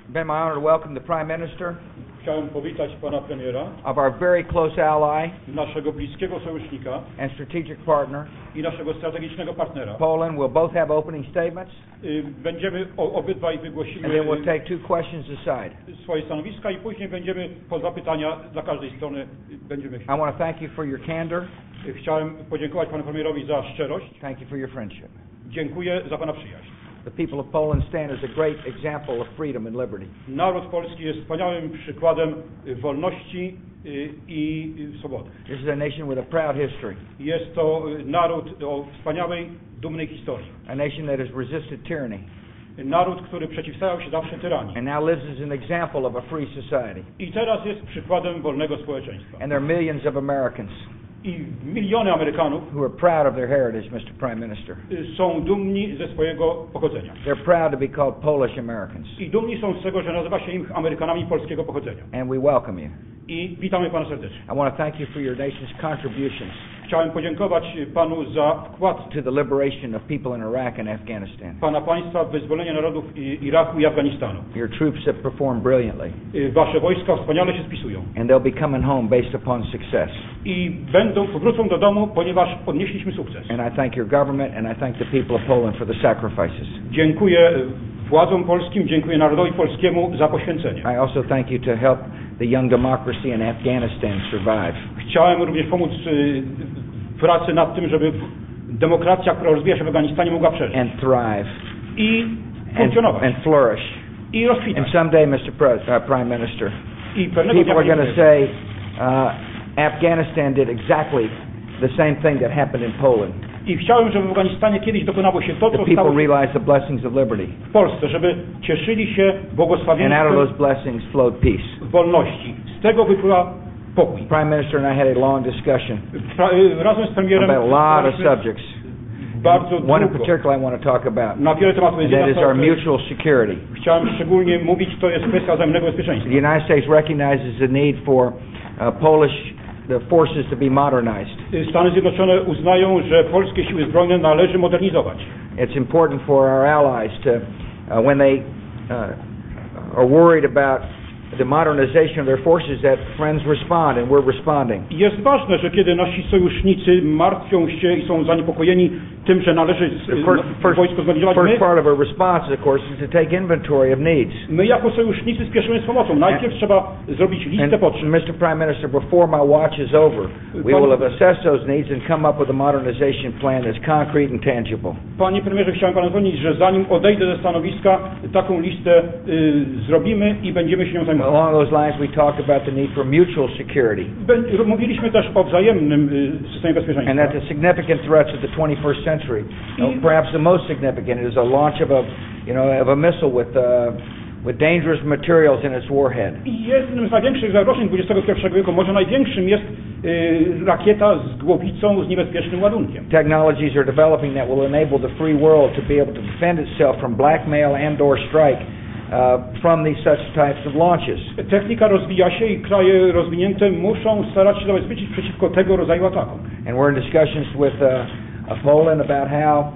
been my honor to welcome the Prime Minister Chciałem powitać pana premiera, of our very close ally naszego bliskiego sojusznika and strategic partner. i naszego strategicznego partnera. Poland will both have opening statements, Będziemy obydwaj wygłosimy and then we'll take 2 questions aside. swoje stanowiska i później będziemy po 2 pytania dla każdej strony będziemy. I want to thank you for your candor. Chciałem podziękować panu premierowi za szczerość. Thank you for your friendship. Dziękuję za pana przyjaźń. The people of Poland stand as a great example of freedom and liberty. Naród polski jest wspaniałym przykładem wolności i swobody. This is a nation with a proud history. Jest to naród o wspaniałej, dumnej historii. A nation that has resisted tyranny. Naród, który przeciwstawiał się zawsze tyranii. And now lives as an example of a free society. I teraz jest przykładem wolnego społeczeństwa. And there are millions of Americans I miliony Amerykanów who are proud of their heritage, Mr. Prime Minister. Są dumni ze swojego pochodzenia. They're proud to be called Polish Americans. I dumni są z tego, że nazywa się ich Amerykanami polskiego pochodzenia. And we welcome you. I witamy pana serdecznie. I want to thank you for your nation's contributions Chciałem podziękować panu za wkład to the liberation of people in Iraq and Afghanistan. pana państwa w wyzwolenie narodów Iraku i Afganistanu. Your troops have performed brilliantly. Wasze wojska wspaniale się spisują. And they'll be coming home based upon success. I powrócą do domu, ponieważ odnieśliśmy sukces. And I thank your government and I thank the people of Poland for the sacrifices. Dziękuję władzom polskim, dziękuję narodowi polskiemu za poświęcenie. I also thank you to help the young democracy in Afghanistan survive. Chciałem również pomóc w pracy nad tym, żeby demokracja, która rozwija się w Afganistanie, mogła przeżyć. And thrive. I funkcjonować. And flourish. I rozkwitać. And someday, Prime Minister, I pewnego people are going to say Afghanistan did exactly the same thing that happened in Poland. I chciałem, żeby w Afganistanie kiedyś dokonało się to, co The stało people się realize the blessings of liberty. w Polsce, żeby cieszyli się And out of błogosławieństwem those blessings flowed peace. wolności. Z tego wypływa pokój. Prime Minister and I had a long discussion Razem z premierem about a lot of subjects. bardzo One in długo particular I want to talk about. na wiele tematów. And that is our mutual security. Chciałem szczególnie mówić, to jest kwestia wzajemnego bezpieczeństwa. The United States recognizes the need for the forces to be modernized. Stany Zjednoczone uznają, że polskie siły zbrojne należy modernizować. It's important for our allies to, when they are worried about the modernization of their forces, that friends respond and we're responding. Jest ważne, że kiedy nasi sojusznicy martwią się i są zaniepokojeni tym, że należy wojsko zmodernizować, first part of our response, of course, is to take inventory of needs. My jako sojusznicy spieszymy z pomocą. Najpierw trzeba zrobić listę potrzeb. Mr. Prime Minister, before my watch is over, we will have assessed those needs and come up with a modernization plan that's concrete and tangible. Panie premierze, chciałem panu zapewnić, że zanim odejdę ze stanowiska, taką listę zrobimy i będziemy się nią zajmować. Along those lines, we talked about the need for mutual security. Mówiliśmy też o wzajemnym systemie bezpieczeństwa. And that the significant threats of the 21st century, perhaps the most significant, is a launch of a missile with dangerous materials in its warhead. I jednym z największych zagrożeń XXI wieku, może największym, jest rakieta z głowicą z niebezpiecznym ładunkiem. Technologies are developing that will enable the free world to be able to defend itself from blackmail and/or strike from these such types of launches. Technika rozwija się i kraje rozwinięte muszą starać się zabezpieczyć przeciwko tego rodzaju atakom. And we're in discussions with Poland about how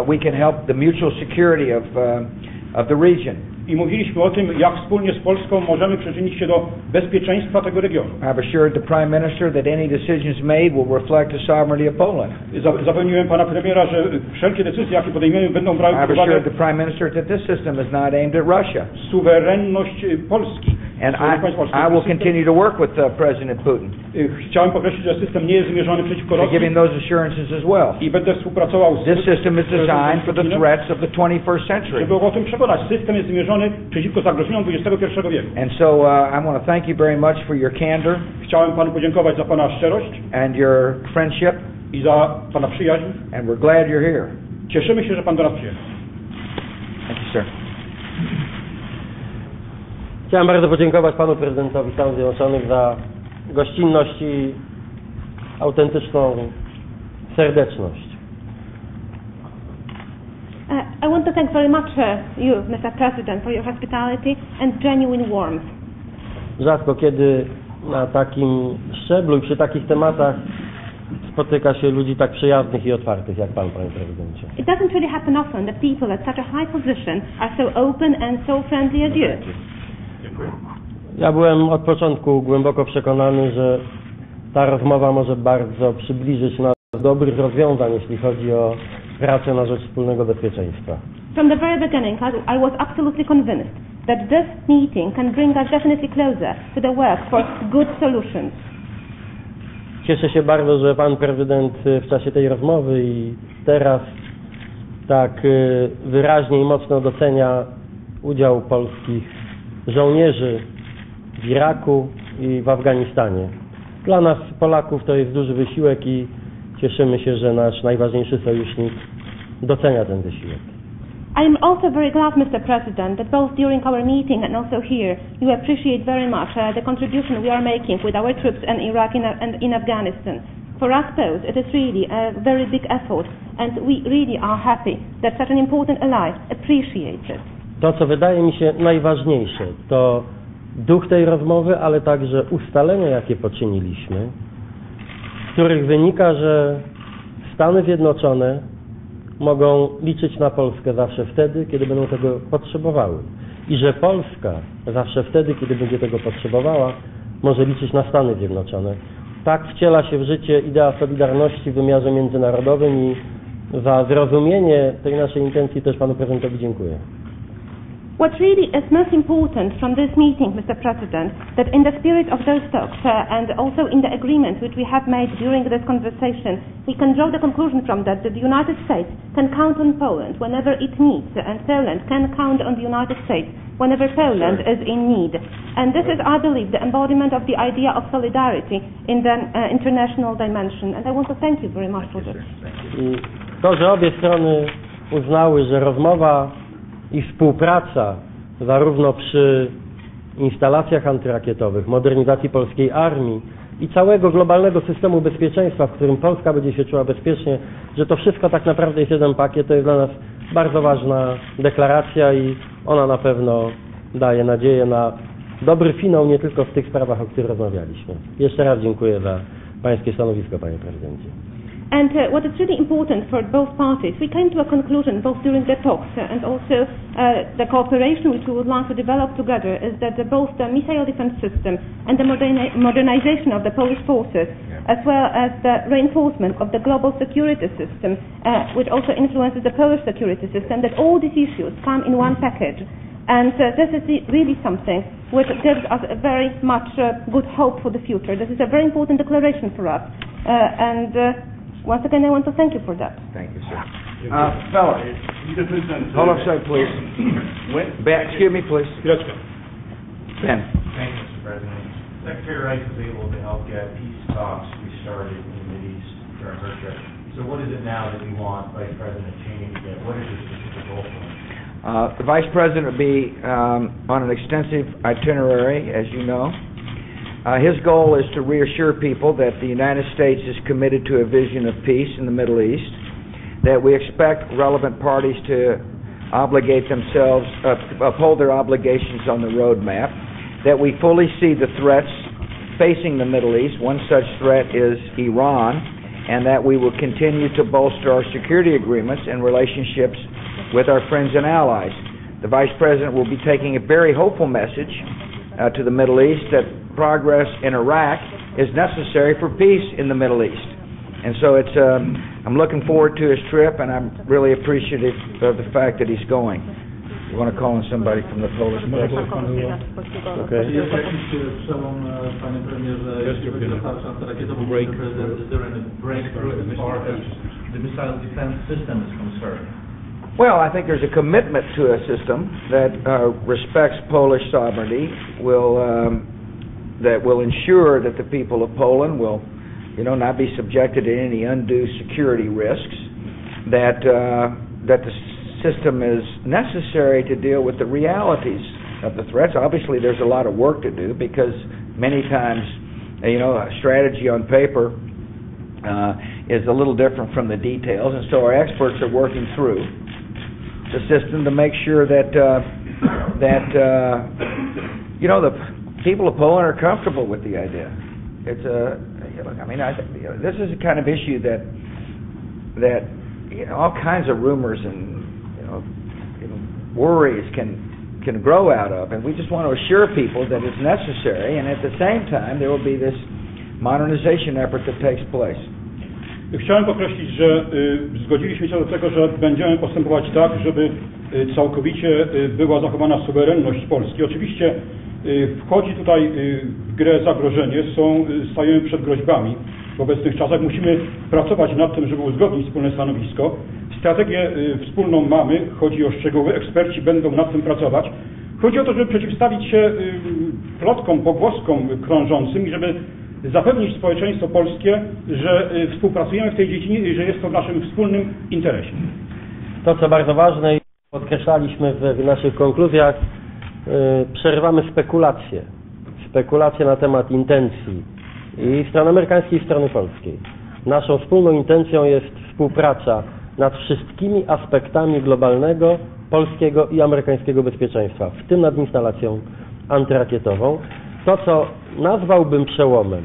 we can help the mutual security of the region. I mówiliśmy o tym, jak wspólnie z Polską możemy przyczynić się do bezpieczeństwa tego regionu. I've assured the Prime Minister that any decisions made will reflect the sovereignty of Poland. Zapewniłem pana premiera, że wszelkie decyzje, jakie podejmiemy, będą brały pod uwagę I've assured the Prime Minister that this system is not aimed at Russia. Suwerenność Polski. And I will continue to work with President Putin. Chciałem podkreślić, że system nie jest zmierzony przeciwko Rosji. Giving those assurances as well. I będę współpracował z This system is designed for the threats of the 21st century. Żeby o tym przekonać, system jest zmierzony przeciwko zagrożeniom XXI wieku. And so I want to thank you very much for your candor. Chciałem panu podziękować za pana szczerość and your friendship. I za pana przyjaźń. And we're glad you're here. Cieszymy się, że pan do nas przyjechał. Thank you, sir. Chciałem bardzo podziękować panu prezydentowi Stanów Zjednoczonych za gościnność i autentyczną serdeczność. I want to thank very much you, Mr. President, for your hospitality and genuine warmth. Rzadko kiedy na takim szczeblu i przy takich tematach spotyka się ludzi tak przyjaznych i otwartych jak pan, panie prezydencie. It doesn't really happen often that people at such a high position are so open and so friendly as you. Ja byłem od początku głęboko przekonany, że ta rozmowa może bardzo przybliżyć nas do dobrych rozwiązań, jeśli chodzi o pracę na rzecz wspólnego bezpieczeństwa. From the very beginning, I was absolutely convinced that this meeting can bring us definitely closer to the work for good solutions. Cieszę się bardzo, że pan prezydent w czasie tej rozmowy i teraz tak wyraźnie i mocno docenia udział polskich żołnierzy w Iraku i w Afganistanie. Dla nas, Polaków, to jest duży wysiłek i cieszymy się, że nasz najważniejszy sojusznik docenia ten wysiłek. I am also very glad, Mr. President, that both during our meeting and also here, you appreciate very much the contribution we are making with our troops in Iraq and in Afghanistan. For us both, it is really a very big effort, and we really are happy that such an important ally appreciates it. To, co wydaje mi się najważniejsze, to duch tej rozmowy, ale także ustalenia, jakie poczyniliśmy, z których wynika, że Stany Zjednoczone mogą liczyć na Polskę zawsze wtedy, kiedy będą tego potrzebowały. I że Polska zawsze wtedy, kiedy będzie tego potrzebowała, może liczyć na Stany Zjednoczone. Tak wciela się w życie idea solidarności w wymiarze międzynarodowym i za zrozumienie tej naszej intencji też panu prezydentowi dziękuję. What really is most important from this meeting, Mr. President, that in the spirit of those talks and also in the agreements which we have made during this conversation, we can draw the conclusion from that the United States can count on Poland whenever it needs, and Poland can count on the United States whenever Poland is in need. And this is, I believe, the embodiment of the idea of solidarity in the international dimension. And I want to thank you very much for this. I to, że obie strony uznały, że rozmowa i współpraca zarówno przy instalacjach antyrakietowych, modernizacji polskiej armii i całego globalnego systemu bezpieczeństwa, w którym Polska będzie się czuła bezpiecznie, że to wszystko tak naprawdę jest jeden pakiet, to jest dla nas bardzo ważna deklaracja i ona na pewno daje nadzieję na dobry finał nie tylko w tych sprawach, o których rozmawialiśmy. Jeszcze raz dziękuję za pańskie stanowisko, panie prezydencie. And what is really important for both parties, we came to a conclusion both during the talks and also the cooperation which we would like to develop together is that both the missile defense system and the modernization of the Polish forces, as well as the reinforcement of the global security system, which also influences the Polish security system, that all these issues come in one package. And this is really something which gives us a very much good hope for the future. This is a very important declaration for us. Once again, I want to thank you for that. Thank you, sir. Fellow, hold on a second, please. Ben, excuse me, please. Ben. Thank you, Mr. President. Secretary Rice was able to help get peace talks restarted in the Mideast during her trip. So what is it now that we want Vice President Cheney to get? What is your specific goal for him? The Vice President will be on an extensive itinerary, as you know. His goal is to reassure people that the United States is committed to a vision of peace in the Middle East, that we expect relevant parties to obligate themselves, uphold their obligations on the roadmap, that we fully see the threats facing the Middle East. One such threat is Iran, and that we will continue to bolster our security agreements and relationships with our friends and allies. The Vice President will be taking a very hopeful message to the Middle East that progress in Iraq is necessary for peace in the Middle East. And so I'm looking forward to his trip, and I'm really appreciative of the fact that he's going. You want to call on somebody from the Polish press? Okay. Jest jakiś przełom, panie premierze, jeśli chodzi o tarczę antyrakietową, prezydent, is there any breakthrough as far as the missile defense system is concerned? Well, I think there's a commitment to a system that respects Polish sovereignty, that will ensure that the people of Poland will, not be subjected to any undue security risks, that the system is necessary to deal with the realities of the threats. Obviously, there's a lot of work to do because many times, a strategy on paper is a little different from the details, and so our experts are working through the system to make sure that the people of Poland are comfortable with the idea. It's this is a kind of issue that all kinds of rumors and worries can can grow out of. And we just want to assure people that it's necessary, and at the same time there will be this modernization effort that takes place. Chciałem podkreślić, że zgodziliśmy się do tego, że będziemy postępować tak, żeby całkowicie była zachowana suwerenność Polski. Oczywiście wchodzi tutaj w grę zagrożenie, stajemy przed groźbami w obecnych czasach. Musimy pracować nad tym, żeby uzgodnić wspólne stanowisko. Strategię wspólną mamy, chodzi o szczegóły, eksperci będą nad tym pracować. Chodzi o to, żeby przeciwstawić się plotkom, pogłoskom krążącym i żeby zapewnić społeczeństwo polskie, że współpracujemy w tej dziedzinie i że jest to w naszym wspólnym interesie. To, co bardzo ważne i podkreślaliśmy w naszych konkluzjach, przerywamy spekulacje na temat intencji i strony amerykańskiej, i strony polskiej. Naszą wspólną intencją jest współpraca nad wszystkimi aspektami globalnego, polskiego i amerykańskiego bezpieczeństwa, w tym nad instalacją antyrakietową. To, co nazwałbym przełomem,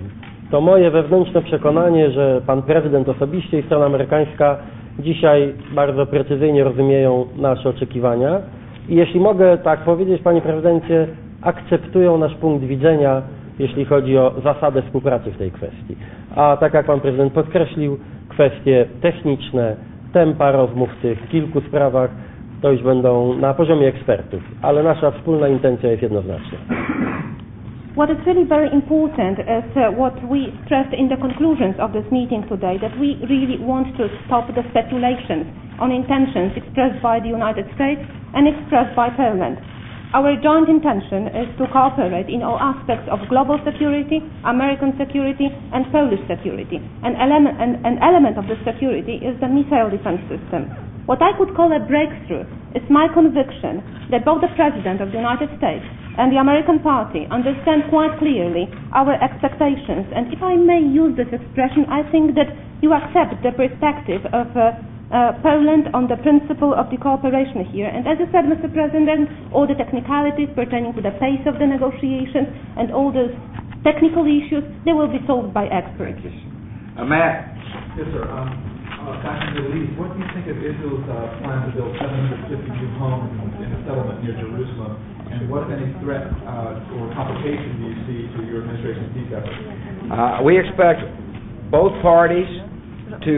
to moje wewnętrzne przekonanie, że pan prezydent osobiście i strona amerykańska dzisiaj bardzo precyzyjnie rozumieją nasze oczekiwania i jeśli mogę tak powiedzieć, panie prezydencie, akceptują nasz punkt widzenia, jeśli chodzi o zasadę współpracy w tej kwestii. A tak jak pan prezydent podkreślił, kwestie techniczne, tempa rozmów w tych kilku sprawach, to już będą na poziomie ekspertów, ale nasza wspólna intencja jest jednoznaczna. What is really very important is what we stressed in the conclusions of this meeting today, that we really want to stop the speculations on intentions expressed by the United States and expressed by Poland. Our joint intention is to cooperate in all aspects of global security, American security and Polish security. An element of this security is the missile defense system. What I could call a breakthrough is my conviction that both the President of the United States and the American party understand quite clearly our expectations, and if I may use this expression, I think that you accept the perspective of Poland on the principle of the cooperation here. And as you said, Mr. President, all the technicalities pertaining to the pace of the negotiations and all those technical issues, they will be solved by experts. Matt? Yes, sir. Back in the Middle East, what do you think of Israel's plan to build 750 new homes in a settlement near Jerusalem? And what, if any, threat or complication do you see to your administration's peace efforts? We expect both parties to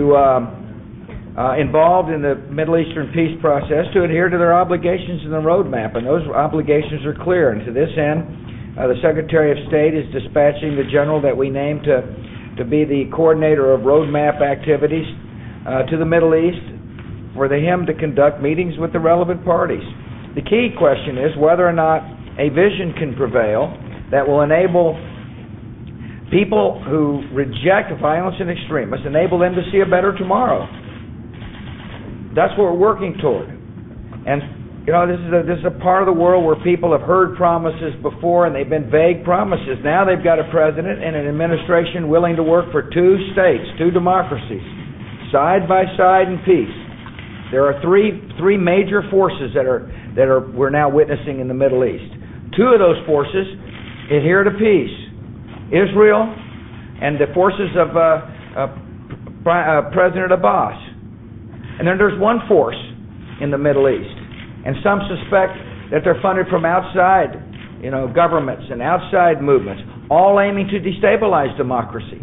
involved in the Middle Eastern peace process to adhere to their obligations in the roadmap, and those obligations are clear. And to this end, the Secretary of State is dispatching the general that we named to be the coordinator of roadmap activities to the Middle East for him to conduct meetings with the relevant parties. The key question is whether or not a vision can prevail that will enable people who reject violence and extremists, enable them to see a better tomorrow. That's what we're working toward. And you know, this is a part of the world where people have heard promises before and they've been vague promises. Now they've got a president and an administration willing to work for two states, two democracies, side by side in peace. There are three major forces that we're now witnessing in the Middle East. Two of those forces adhere to peace: Israel and the forces of President Abbas. And then there's one force in the Middle East, and some suspect that they're funded from outside, governments and outside movements, all aiming to destabilize democracy,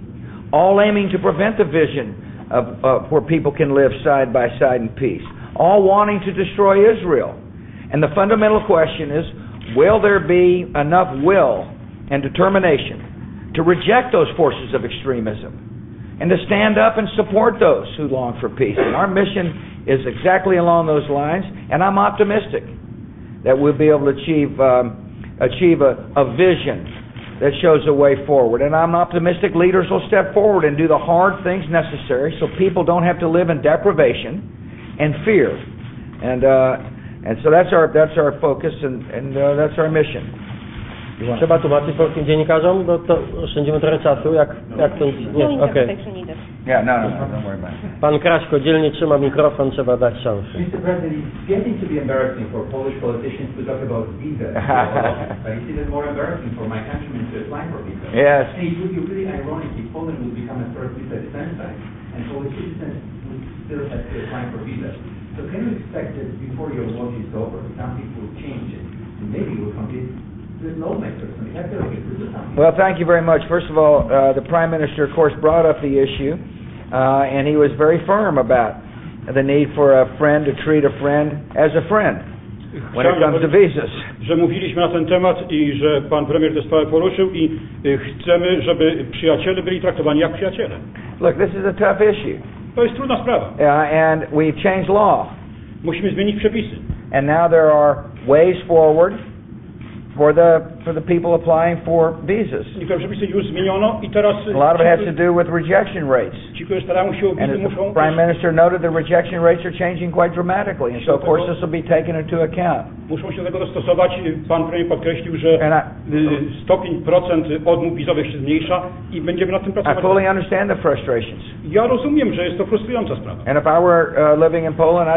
all aiming to prevent the vision of where people can live side by side in peace, all wanting to destroy Israel. And the fundamental question is, will there be enough will and determination to reject those forces of extremism and to stand up and support those who long for peace? And our mission is exactly along those lines, and I'm optimistic that we'll be able to achieve a vision that shows a way forward. And I'm optimistic leaders will step forward and do the hard things necessary so people don't have to live in deprivation and fear. And so that's our focus and that's our mission. Trzeba tłumaczyć polskim dziennikarzom, bo to oszczędzimy trochę czasu, jak to nie, okej. Yeah, no, don't worry about it. Pan Kraśko dzielnie trzyma mikrofon, trzeba dać szansę. Mr. President, it's getting to be embarrassing for Polish politicians to talk about visas, but it's even more embarrassing for my countrymen to apply for visas. Yes. And it would be really ironic if Poland would become a first visa defense site, and Polish citizens would still have to apply for visas. So can we expect that before your watch is over, some people will change it maybe we'll compete with lawmakers. I mean, I feel like we could do something. Well, thank you very much. First of all, the Prime Minister, of course, brought up the issue, and he was very firm about the need for a friend to treat a friend as a friend when it comes to visas. Że mówiliśmy na ten temat i że pan premier tę sprawę poruszył i chcemy, żeby przyjaciele byli traktowani jak przyjaciele. Look, this is a tough issue. To jest trudna sprawa. And we've changed law. Musimy zmienić przepisy. And now there are ways forward for the people applying for visas. Niektóre przepisy już zmieniono i teraz A lot of it has to do with rejection rates. ci, którzy starają się o And wizy, as the muszą Prime Minister noted, the rejection rates are changing quite dramatically, and so of course this will be taken into account. muszą się do tego dostosować. Pan premier podkreślił, że stopień procent odmów wizowych się zmniejsza i będziemy nad tym I pracować. fully understand the frustrations. Ja rozumiem, że jest to frustrująca sprawa. And if I were living in Poland,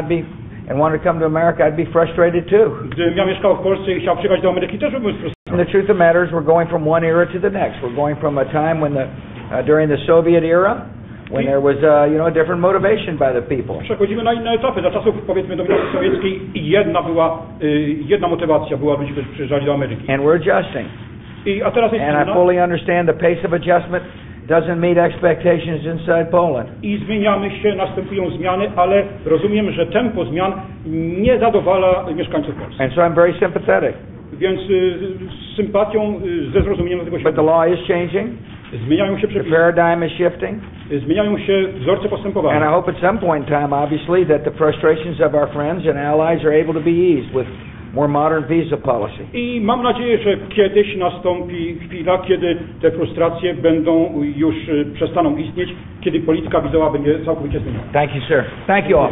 and wanted to come to America, I'd be frustrated too. Gdybym ja mieszkał w Polsce i chciał przyjechać do Ameryki, też byłbym And sfrustrowany. the truth of the matter is, we're going from one era to the next. We're going from a time when during the Soviet era, when there was a different motivation by the people. Przechodzimy na inne etapy. Za czasów, powiedzmy, dominacji sowieckiej jedna motywacja była, ludzie przyjeżdżali do Ameryki. And we're adjusting. A teraz jest And I inna. fully understand the pace of adjustment doesn't meet expectations inside Poland. I zmieniamy się, następują zmiany, ale rozumiem, że tempo zmian nie zadowala mieszkańców Polski. And so I'm very sympathetic. Więc z sympatią, ze zrozumieniem do tego się But the law is changing. zmieniają się The przepisy, paradigm is shifting. zmieniają się wzorce And I postępowania. hope at some point in time, obviously, that the frustrations of our friends and allies are able to be eased with more modern visa policy. I mam nadzieję, że kiedyś nastąpi chwila, kiedy te frustracje przestaną istnieć, kiedy polityka wizowa będzie całkowicie zmieniona. Thank you, sir. Thank you all.